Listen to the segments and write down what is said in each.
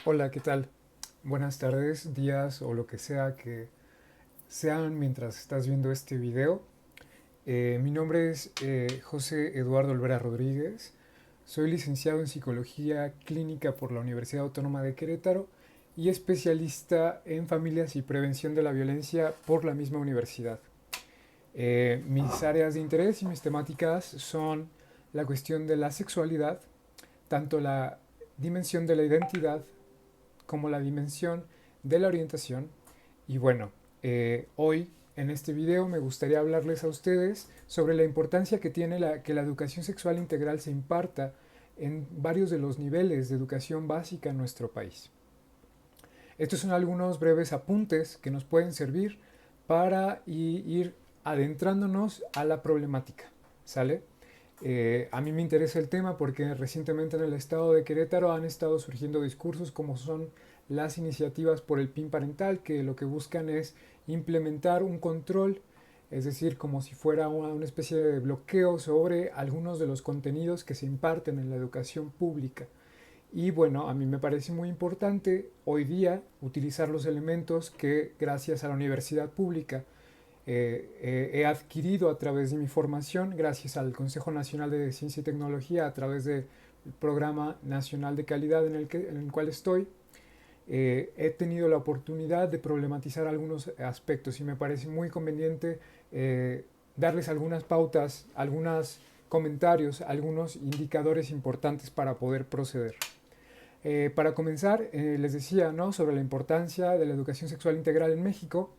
Hola, ¿qué tal? Buenas tardes, días o lo que sea que sean mientras estás viendo este video. Mi nombre es José Eduardo Olvera Rodríguez. Soy licenciado en Psicología Clínica por la Universidad Autónoma de Querétaro y especialista en familias y prevención de la violencia por la misma universidad. Mis áreas de interés y mis temáticas son la cuestión de la sexualidad, tanto la dimensión de la identidad como la dimensión de la orientación. Y bueno, hoy en este video me gustaría hablarles a ustedes sobre la importancia que tiene que la educación sexual integral se imparta en varios de los niveles de educación básica en nuestro país. Estos son algunos breves apuntes que nos pueden servir para ir adentrándonos a la problemática. ¿Sale? A mí me interesa el tema porque recientemente en el estado de Querétaro han estado surgiendo discursos como son las iniciativas por el PIN parental, que lo que buscan es implementar un control, es decir, como si fuera una especie de bloqueo sobre algunos de los contenidos que se imparten en la educación pública. Y bueno, a mí me parece muy importante hoy día utilizar los elementos que gracias a la universidad pública he adquirido a través de mi formación, gracias al Consejo Nacional de Ciencia y Tecnología, a través del Programa Nacional de Calidad en el cual estoy. He tenido la oportunidad de problematizar algunos aspectos y me parece muy conveniente darles algunas pautas, algunos comentarios, algunos indicadores importantes para poder proceder. Para comenzar, les decía, ¿no?, sobre la importancia de la educación sexual integral en México.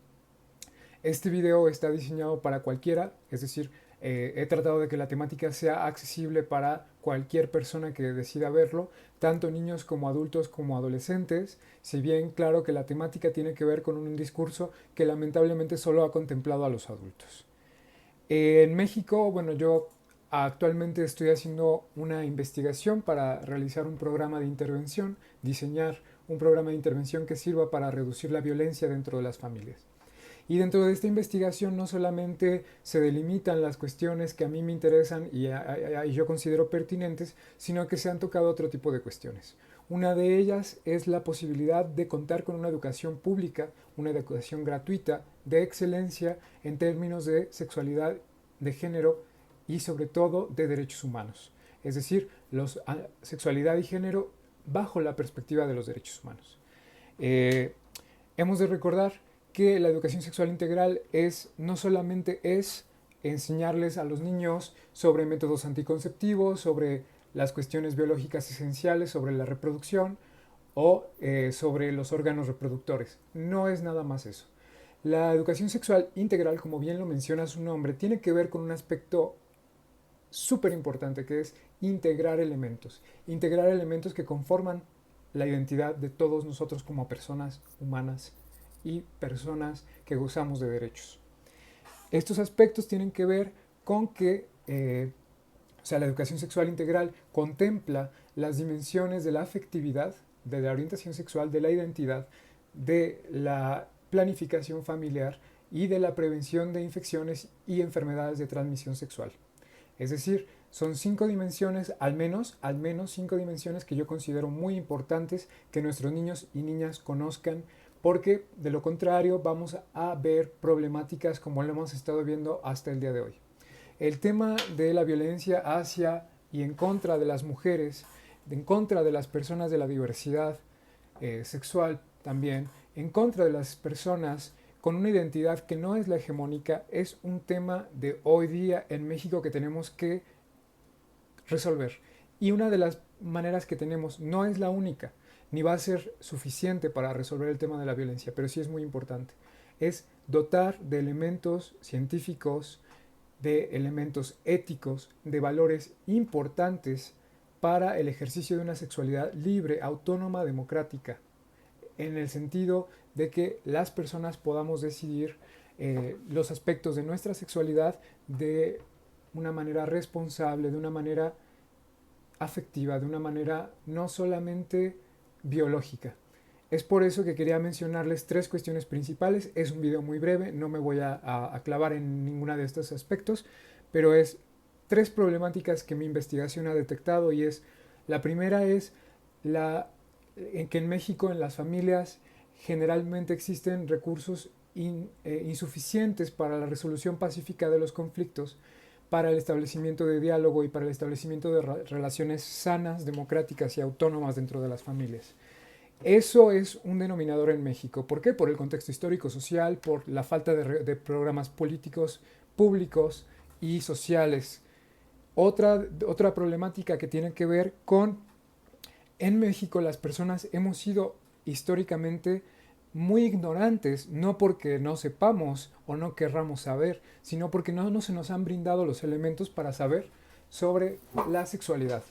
Este video está diseñado para cualquiera, es decir, he tratado de que la temática sea accesible para cualquier persona que decida verlo, tanto niños como adultos como adolescentes, si bien claro que la temática tiene que ver con un discurso que lamentablemente solo ha contemplado a los adultos. En México, bueno, yo actualmente estoy haciendo una investigación para realizar un programa de intervención, diseñar un programa de intervención que sirva para reducir la violencia dentro de las familias. Y dentro de esta investigación no solamente se delimitan las cuestiones que a mí me interesan y yo considero pertinentes, sino que se han tocado otro tipo de cuestiones. Una de ellas es la posibilidad de contar con una educación pública, una educación gratuita, de excelencia en términos de sexualidad, de género y sobre todo de derechos humanos. Es decir, sexualidad y género bajo la perspectiva de los derechos humanos. Eh, Hemos de recordar que la educación sexual integral no solamente es enseñarles a los niños sobre métodos anticonceptivos, sobre las cuestiones biológicas esenciales, sobre la reproducción o sobre los órganos reproductores. No es nada más eso. La educación sexual integral, como bien lo menciona su nombre, tiene que ver con un aspecto súper importante que es integrar elementos que conforman la identidad de todos nosotros como personas humanas y personas que gozamos de derechos. Estos aspectos tienen que ver con que la educación sexual integral contempla las dimensiones de la afectividad, de la orientación sexual, de la identidad, de la planificación familiar y de la prevención de infecciones y enfermedades de transmisión sexual. Es decir, son 5 dimensiones, al menos 5 dimensiones que yo considero muy importantes que nuestros niños y niñas conozcan, porque de lo contrario vamos a ver problemáticas como lo hemos estado viendo hasta el día de hoy. El tema de la violencia hacia y en contra de las mujeres, en contra de las personas de la diversidad sexual también, en contra de las personas con una identidad que no es la hegemónica, es un tema de hoy día en México que tenemos que resolver. Y una de las maneras que tenemos no es la única, ni va a ser suficiente para resolver el tema de la violencia, pero sí es muy importante. Es dotar de elementos científicos, de elementos éticos, de valores importantes para el ejercicio de una sexualidad libre, autónoma, democrática, en el sentido de que las personas podamos decidir los aspectos de nuestra sexualidad de una manera responsable, de una manera afectiva, de una manera no solamente biológica. Es por eso que quería mencionarles 3 cuestiones principales. Es un video muy breve, no me voy a clavar en ninguna de estos aspectos, pero es 3 problemáticas que mi investigación ha detectado y es, la primera es la en que en México en las familias generalmente existen recursos insuficientes para la resolución pacífica de los conflictos, para el establecimiento de diálogo y para el establecimiento de relaciones sanas, democráticas y autónomas dentro de las familias. Eso es un denominador en México. ¿Por qué? Por el contexto histórico, social, por la falta de programas políticos, públicos y sociales. Otra problemática que tiene que ver con, en México las personas hemos sido históricamente muy ignorantes, no porque no sepamos o no querramos saber, sino porque no se nos han brindado los elementos para saber sobre la sexualidad.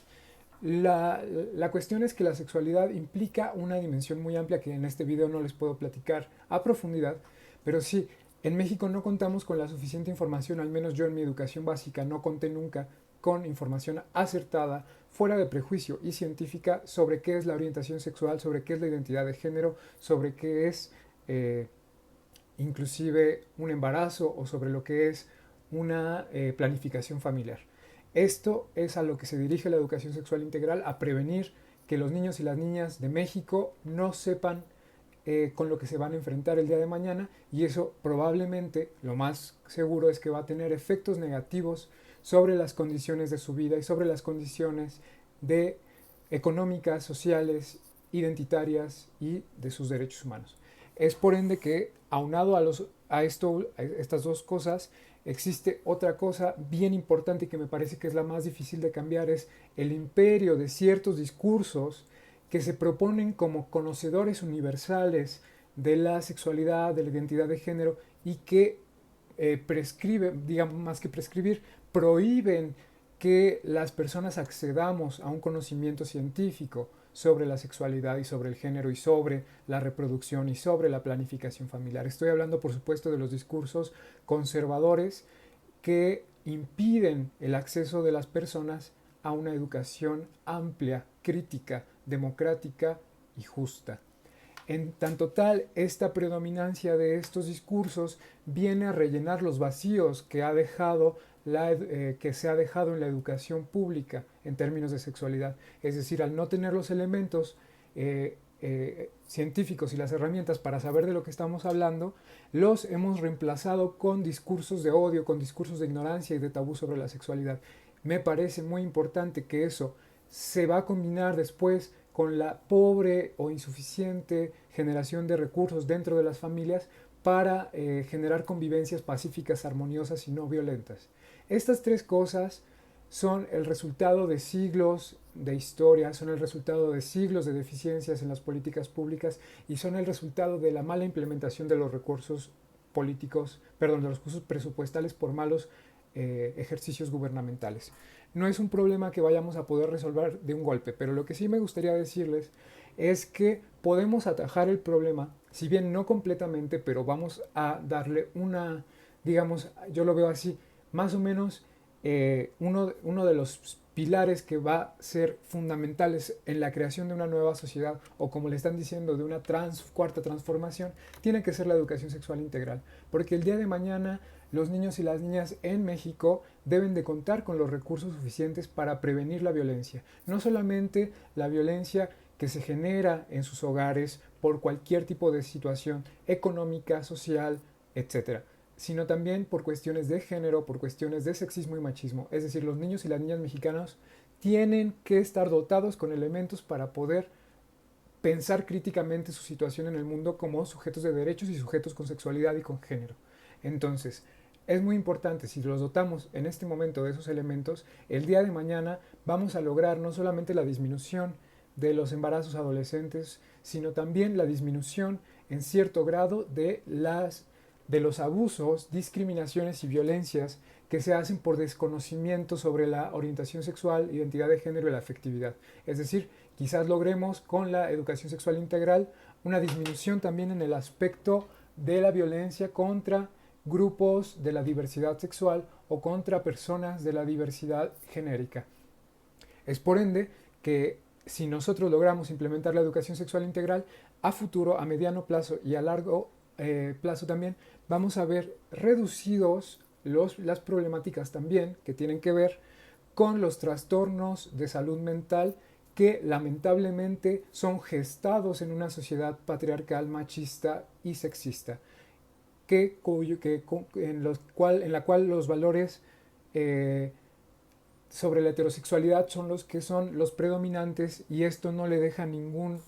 La cuestión es que la sexualidad implica una dimensión muy amplia que en este video no les puedo platicar a profundidad, pero sí, en México no contamos con la suficiente información, al menos yo en mi educación básica no conté nunca con información acertada, fuera de prejuicio y científica sobre qué es la orientación sexual, sobre qué es la identidad de género, sobre qué es inclusive un embarazo o sobre lo que es una planificación familiar. Esto es a lo que se dirige la educación sexual integral, a prevenir que los niños y las niñas de México no sepan con lo que se van a enfrentar el día de mañana, y eso probablemente, lo más seguro es que va a tener efectos negativos sobre las condiciones de su vida y sobre las condiciones de económicas, sociales, identitarias y de sus derechos humanos. Es por ende que, aunado a estas dos cosas, existe otra cosa bien importante que me parece que es la más difícil de cambiar, es el imperio de ciertos discursos que se proponen como conocedores universales de la sexualidad, de la identidad de género, y que prescriben, digamos más que prescribir, prohíben que las personas accedamos a un conocimiento científico sobre la sexualidad y sobre el género y sobre la reproducción y sobre la planificación familiar. Estoy hablando, por supuesto, de los discursos conservadores que impiden el acceso de las personas a una educación amplia, crítica, democrática y justa. En tanto tal, esta predominancia de estos discursos viene a rellenar los vacíos que que se ha dejado en la educación pública en términos de sexualidad. Es decir, al no tener los elementos científicos y las herramientas para saber de lo que estamos hablando, los hemos reemplazado con discursos de odio, con discursos de ignorancia y de tabú sobre la sexualidad. Me parece muy importante que eso se va a combinar después con la pobre o insuficiente generación de recursos dentro de las familias para generar convivencias pacíficas, armoniosas y no violentas. Estas tres cosas son el resultado de siglos de historia, son el resultado de siglos de deficiencias en las políticas públicas y son el resultado de la mala implementación de los recursos políticos, perdón, de los recursos presupuestales por malos ejercicios gubernamentales. No es un problema que vayamos a poder resolver de un golpe, pero lo que sí me gustaría decirles es que podemos atajar el problema, si bien no completamente, pero vamos a darle una, digamos, yo lo veo así, más o menos uno de los pilares que va a ser fundamentales en la creación de una nueva sociedad, o como le están diciendo, de una cuarta transformación, tiene que ser la educación sexual integral, porque el día de mañana los niños y las niñas en México deben de contar con los recursos suficientes para prevenir la violencia, no solamente la violencia que se genera en sus hogares por cualquier tipo de situación económica, social, etcétera, sino también por cuestiones de género, por cuestiones de sexismo y machismo. Es decir, los niños y las niñas mexicanos tienen que estar dotados con elementos para poder pensar críticamente su situación en el mundo como sujetos de derechos y sujetos con sexualidad y con género. Entonces, es muy importante, si los dotamos en este momento de esos elementos, el día de mañana vamos a lograr no solamente la disminución de los embarazos adolescentes, sino también la disminución en cierto grado de los abusos, discriminaciones y violencias que se hacen por desconocimiento sobre la orientación sexual, identidad de género y la afectividad. Es decir, quizás logremos con la educación sexual integral una disminución también en el aspecto de la violencia contra grupos de la diversidad sexual o contra personas de la diversidad genérica. Es por ende que si nosotros logramos implementar la educación sexual integral, a futuro, a mediano plazo y a largo plazo también, vamos a ver reducidos las problemáticas también que tienen que ver con los trastornos de salud mental que lamentablemente son gestados en una sociedad patriarcal, machista y sexista, en la cual los valores sobre la heterosexualidad son los predominantes, y esto no le deja ningún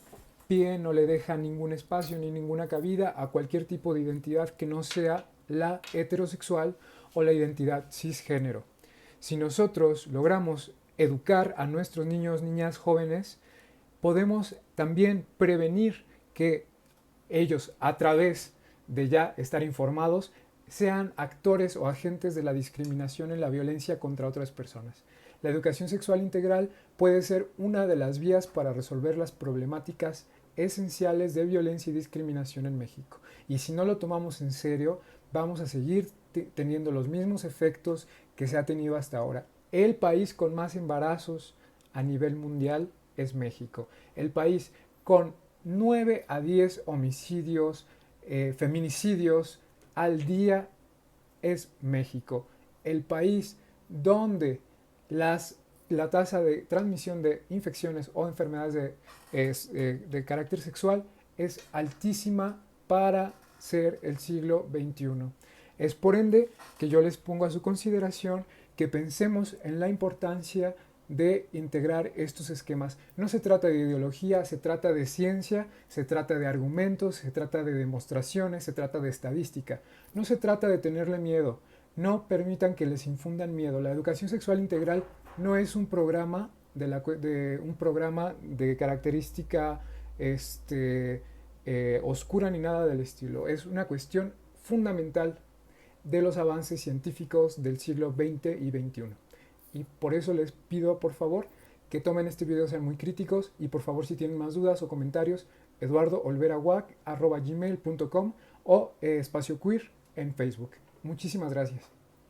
pie, no le deja ningún espacio ni ninguna cabida a cualquier tipo de identidad que no sea la heterosexual o la identidad cisgénero. Si nosotros logramos educar a nuestros niños, niñas, jóvenes, podemos también prevenir que ellos, a través de ya estar informados, sean actores o agentes de la discriminación y la violencia contra otras personas. La educación sexual integral puede ser una de las vías para resolver las problemáticas esenciales de violencia y discriminación en México. Y si no lo tomamos en serio, vamos a seguir teniendo los mismos efectos que se ha tenido hasta ahora. El país con más embarazos a nivel mundial es México. El país con 9 a 10 homicidios, feminicidios al día es México. El país donde la tasa de transmisión de infecciones o enfermedades de carácter sexual es altísima para ser el siglo XXI. Es por ende que yo les pongo a su consideración que pensemos en la importancia de integrar estos esquemas. No se trata de ideología, se trata de ciencia, se trata de argumentos, se trata de demostraciones, se trata de estadística. No se trata de tenerle miedo. No permitan que les infundan miedo. La educación sexual integral no es un programa de característica oscura ni nada del estilo. Es una cuestión fundamental de los avances científicos del siglo XX y XXI. Y por eso les pido, por favor, que tomen este video, sean muy críticos, y por favor, si tienen más dudas o comentarios, eduardoolveraguac@gmail.com o Espacio Queer en Facebook. Muchísimas gracias.